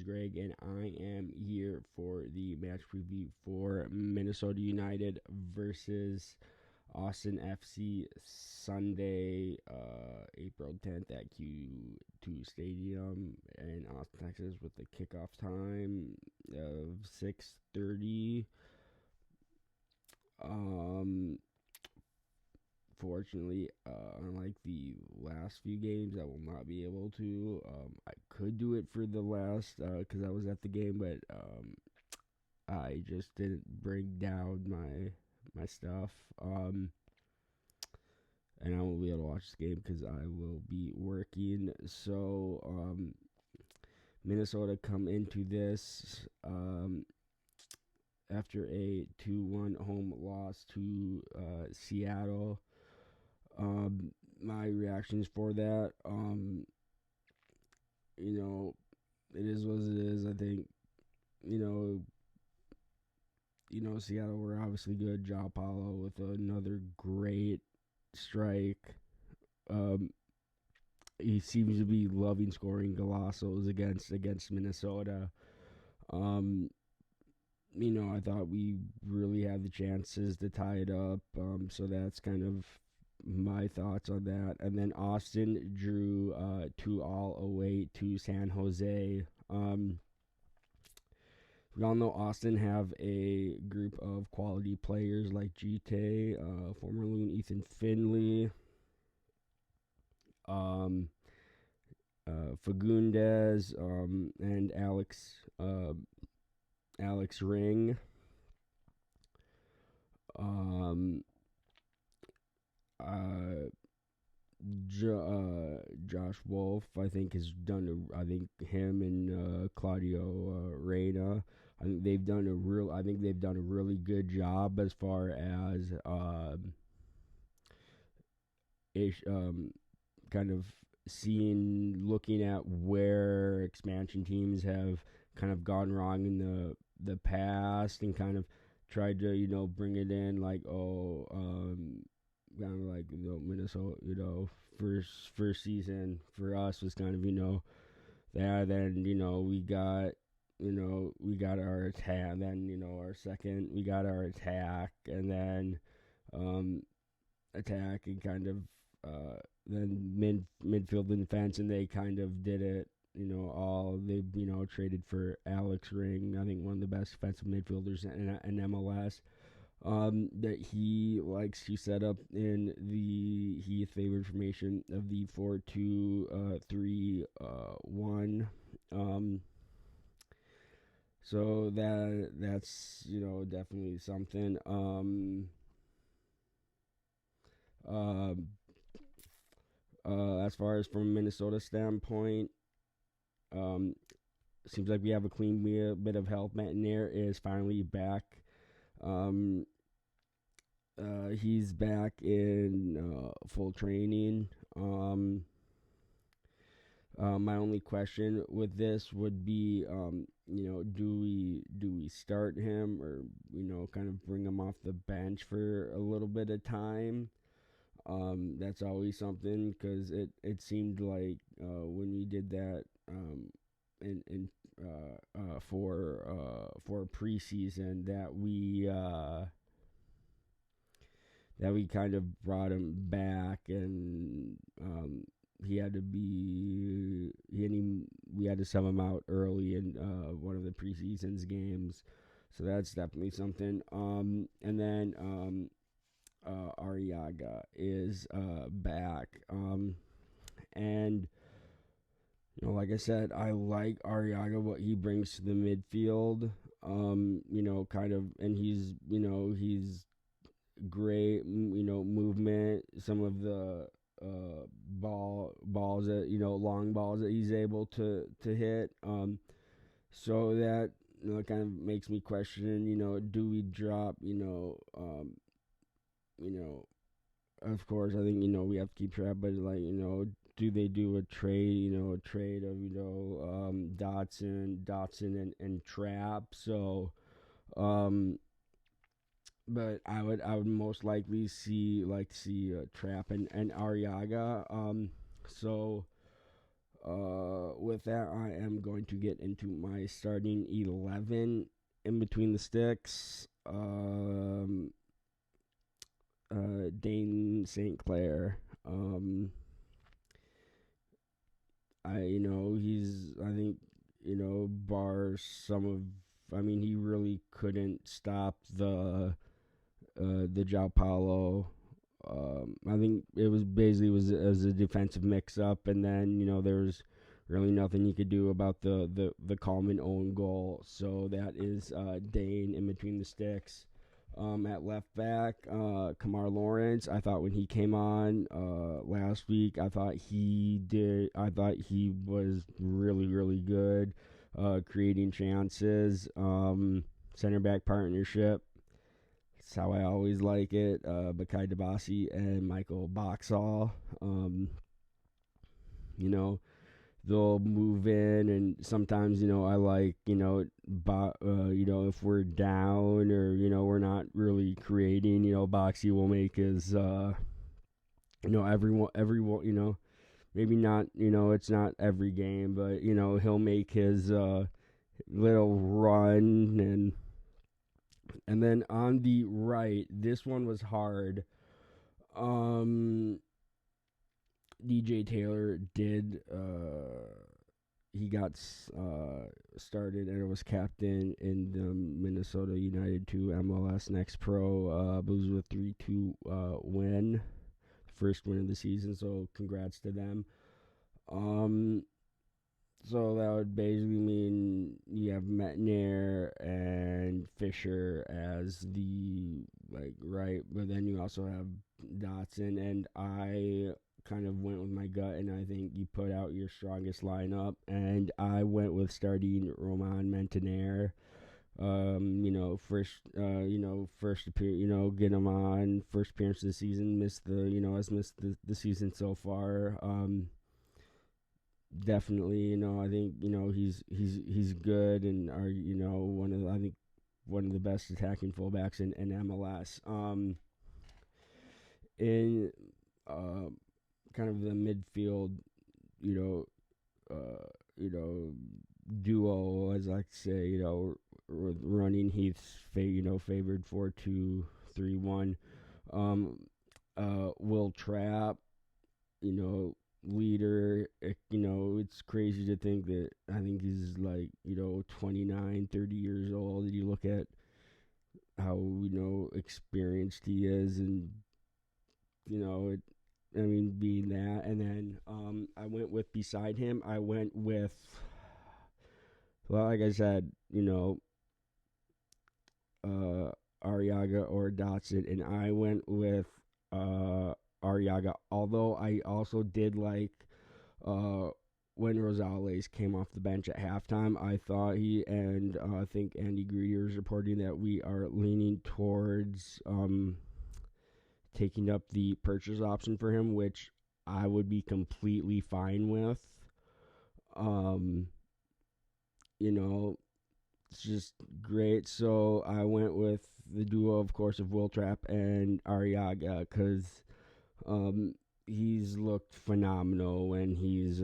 Greg, and I am here for the match preview for Minnesota United versus Austin FC Sunday, April 10th at Q2 Stadium in Austin, Texas, with the kickoff time of 6:30. Fortunately, unlike the last few games, I will not be able to. I could do it for the last because I was at the game, but I just didn't bring down my stuff. And I won't be able to watch this game because I will be working. So, Minnesota come into this after a 2-1 home loss to Seattle. My reactions for that, it is what it is. I think, Seattle were obviously good. João Paulo with another great strike. He seems to be loving scoring golazos against Minnesota. I thought we really had the chances to tie it up. So that's kind of my thoughts on that. And then Austin drew 2-2 away to San Jose. We all know Austin have a group of quality players like Gite, former Loon Ethan Finley, Fagundes, and Alex Ring. Josh Wolf, I think, has done. I think him and Claudio Reyna. I think they've done a really good job as far as kind of looking at where expansion teams have kind of gone wrong in the past and kind of tried to bring it in like kind of like Minnesota first season for us was kind of that. Then we got our attack. Then our second we got our attack, and then attack and kind of then midfield and defense, and they kind of did it. They traded for Alex Ring, I think one of the best defensive midfielders in MLS. That he likes to set up in the favored formation of the 4-2-3-1. So that's definitely something. As far as from a Minnesota standpoint, seems like we have a clean bit of health. Metnair is finally back. He's back in full training. My only question with this would be, do we start him or kind of bring him off the bench for a little bit of time? That's always something because it seemed like when we did that for preseason that we kind of brought him back and we had to sub him out early in one of the preseason's games, so that's definitely something. And then Arriaga is back, and like I said, I like Arriaga, what he brings to the midfield. Kind of, and he's great. Movement. Some of the balls that long balls that he's able to hit. So that kind of makes me question. Do we drop? Of course, I think we have to keep track, but do they do a trade? A trade of Dotson and Trapp. So, but I would most likely see Trapp and Arriaga. So, With that, I am going to get into my starting 11 in between the sticks. Dane St. Clair. I think, bar some of, he really couldn't stop the Jao Paulo. I think it was basically was as a defensive mix up, and then there was really nothing you could do about the Coleman own goal. So that is Dane in between the sticks. At left back, Kamar Lawrence. I thought when he came on last week, I thought he was really, really good, creating chances. Center back partnership. That's how I always like it. Bakai Dabasi and Michael Boxall. You know, they'll move in, and sometimes I like if we're down or we're not really creating, Boxy will make his everyone maybe not it's not every game, but he'll make his little run. And then on the right, this one was hard. DJ Taylor did he got started and was captain in the Minnesota United 2 MLS Next Pro. It was a 3-2 win, first win of the season. So congrats to them. So that would basically mean you have Metnair and Fisher as the right, but then you also have Dotson, and I kind of went with my gut, and I think you put out your strongest lineup, and I went with starting Roman Montaner. First appearance, get him on first appearance of the season. Has missed the season so far. Definitely, I think he's good and are one of the best attacking fullbacks in MLS. In kind of the midfield, duo, as I say, running Heath's favored 4-2-3-1. Will Trapp, leader. It's crazy to think that I think he's 29, 30 years old. You look at how experienced he is, and being that. And then I went with beside him. I went with, well, like I said, Arriaga or Dotson, and I went with Arriaga, although I also did like when Rosales came off the bench at halftime. I thought I think Andy Greer is reporting that we are leaning towards taking up the purchase option for him, which I would be completely fine with. It's just great. So I went with the duo, of course, of Will Trapp and Arriaga, because he's looked phenomenal when he's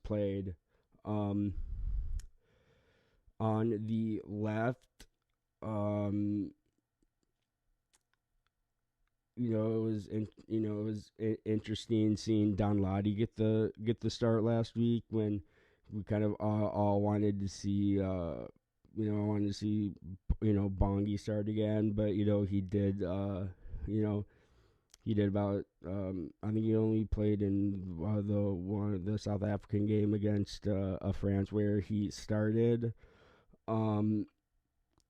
played. On the left, it was interesting seeing Don Lottie get the start last week, when we kind of all wanted to see Bongi start again, but he did about I think he only played in the South African game against France where he started.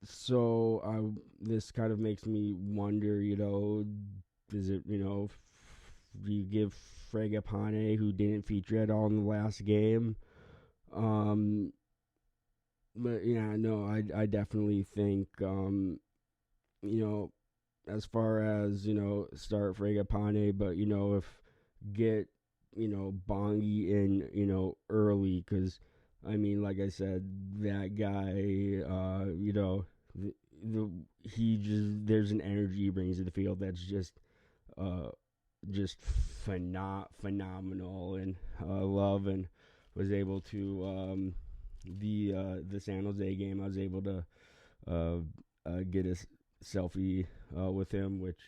So this kind of makes me wonder, is it, do you give Fragapane, who didn't feature at all in the last game? But yeah, no, I definitely think, as far as, start Fragapane, but, if get, Bongi in, early, because, like I said, that guy, there's an energy he brings to the field that's just just phenomenal, and love, and was able to the San Jose game. I was able to uh, get a selfie with him, which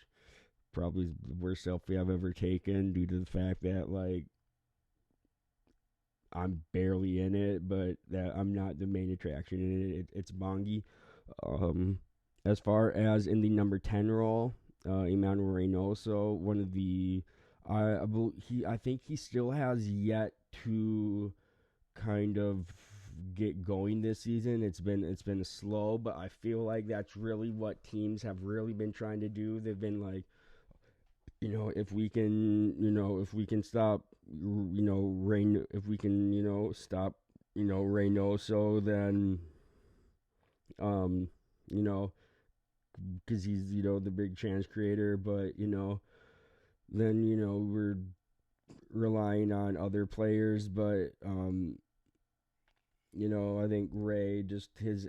probably is the worst selfie I've ever taken due to the fact that like I'm barely in it, but that I'm not the main attraction in it. It's Bongi. Um, as far as in the number 10 role, Emmanuel Reynoso, one of the I think he still has yet to kind of get going this season. It's been slow, but I feel like that's really what teams have really been trying to do. They've been like, if we can stop, rain, if we can, stop, Reynoso, then, um, you know, because he's, the big chance creator, but, then, we're relying on other players, but, I think Ray, just his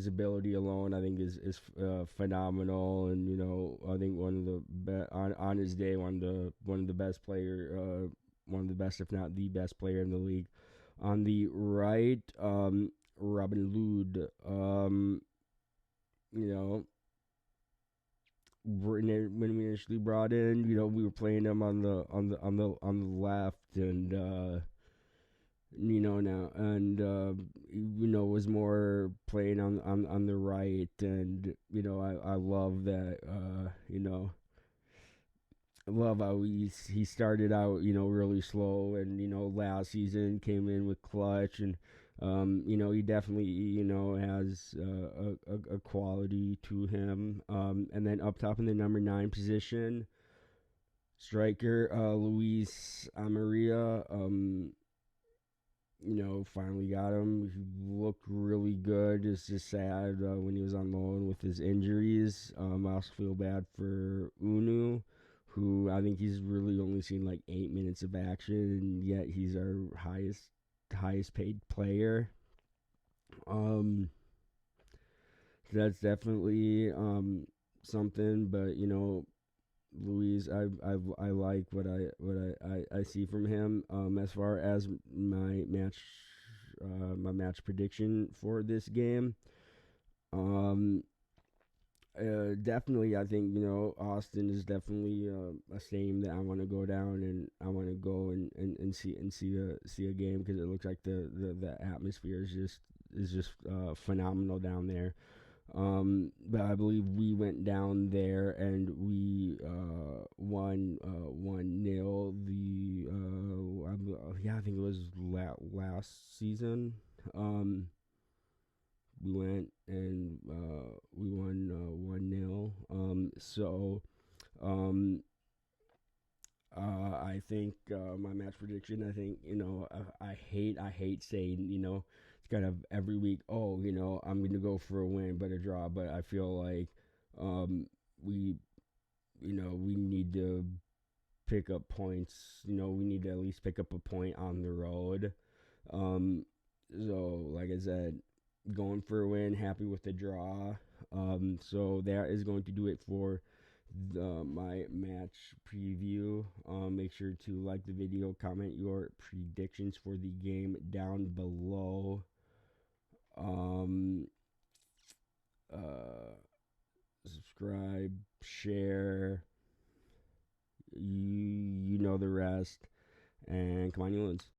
ability alone, I think is phenomenal, and I think one of the on his day, one of the best player, one of the best, if not the best player in the league. On the right, Robin Lod, you know. When we initially brought in, we were playing him on the left, and now, and was more playing on the right, and I love that, I love how he started out, really slow, and last season came in with clutch, and he definitely, has a quality to him. And then up top in the number 9 position, striker, Luis Amaria. Finally got him. He looked really good. It's just sad when he was on loan with his injuries. I also feel bad for Unu, who I think he's really only seen like 8 minutes of action, and yet he's our highest paid player. Um, so that's definitely something. But Luis, I like what I see from him. As far as my match prediction for this game, um, definitely I think Austin is definitely a stadium that I want to go down, and I want to go and see a game, because it looks like the atmosphere is just phenomenal down there. But I believe we went down there and we won 1-0. I think it was last season. We went and we won 1-0. Um, I think my match prediction. I think I hate saying it's kind of every week. Oh, I'm going to go for a win, but a draw. But I feel like we we need to pick up points. We need to at least pick up a point on the road. Um, so like I said, going for a win. Happy with the draw. So that is going to do it for my match preview. Make sure to like the video, comment your predictions for the game down below. Um, uh, Subscribe, share. You know the rest. And come on, you loons.